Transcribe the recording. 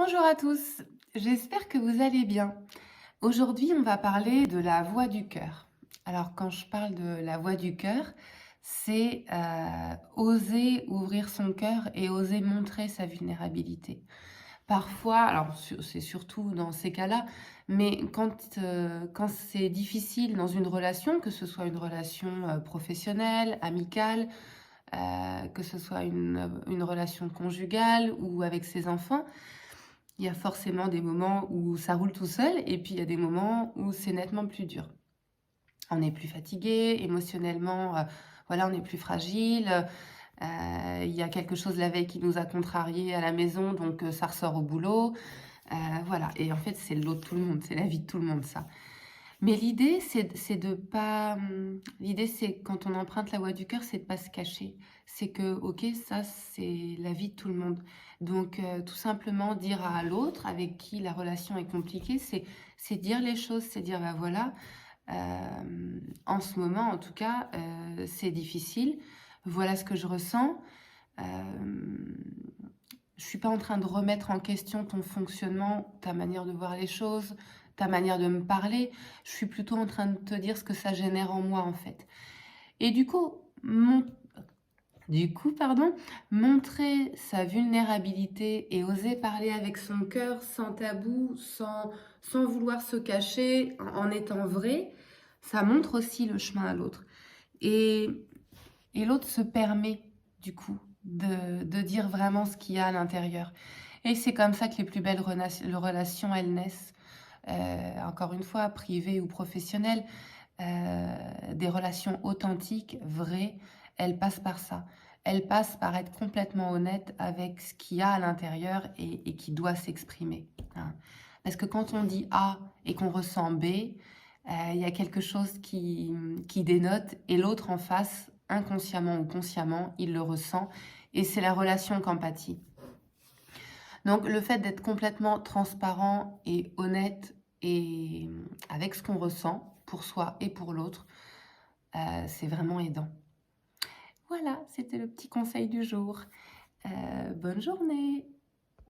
Bonjour à tous, j'espère que vous allez bien. Aujourd'hui, on va parler de la voix du cœur. Alors, quand je parle de la voix du cœur, c'est oser ouvrir son cœur et oser montrer sa vulnérabilité. Parfois, alors c'est surtout dans ces cas-là, mais quand c'est difficile dans une relation, que ce soit une relation professionnelle, amicale, que ce soit une relation conjugale ou avec ses enfants, il y a forcément des moments où ça roule tout seul et puis il y a des moments où c'est nettement plus dur. On est plus fatigué, émotionnellement, voilà, on est plus fragile. Il y a quelque chose la veille qui nous a contrariés à la maison, donc ça ressort au boulot. Voilà, et en fait, c'est le lot de tout le monde, c'est la vie de tout le monde, ça. Mais l'idée, c'est de pas. L'idée, c'est quand on emprunte la voie du cœur, c'est de pas se cacher. C'est que, ok, ça, c'est la vie de tout le monde. Donc, tout simplement dire à l'autre avec qui la relation est compliquée, c'est dire les choses, c'est dire, bah voilà, en ce moment, en tout cas, c'est difficile. Voilà ce que je ressens. Je suis pas en train de remettre en question ton fonctionnement, ta manière de voir les choses, ta manière de me parler. Je suis plutôt en train de te dire ce que ça génère en moi, en fait. Et pardon, montrer sa vulnérabilité et oser parler avec son cœur sans tabou, sans vouloir se cacher, en étant vrai, ça montre aussi le chemin à l'autre. Et, et l'autre se permet, du coup, de dire vraiment ce qu'il y a à l'intérieur. Et c'est comme ça que les plus belles relations, elles naissent. Encore une fois, privées ou professionnelles, des relations authentiques, vraies, elles passent par ça. Elles passent par être complètement honnête avec ce qu'il y a à l'intérieur et qui doit s'exprimer, hein. Parce que quand on dit A et qu'on ressent B, il y a quelque chose qui dénote et l'autre en face, inconsciemment ou consciemment, il le ressent et c'est la relation qu'empathie. Donc le fait d'être complètement transparent et honnête et avec ce qu'on ressent pour soi et pour l'autre, c'est vraiment aidant. Voilà, c'était le petit conseil du jour. Bonne journée!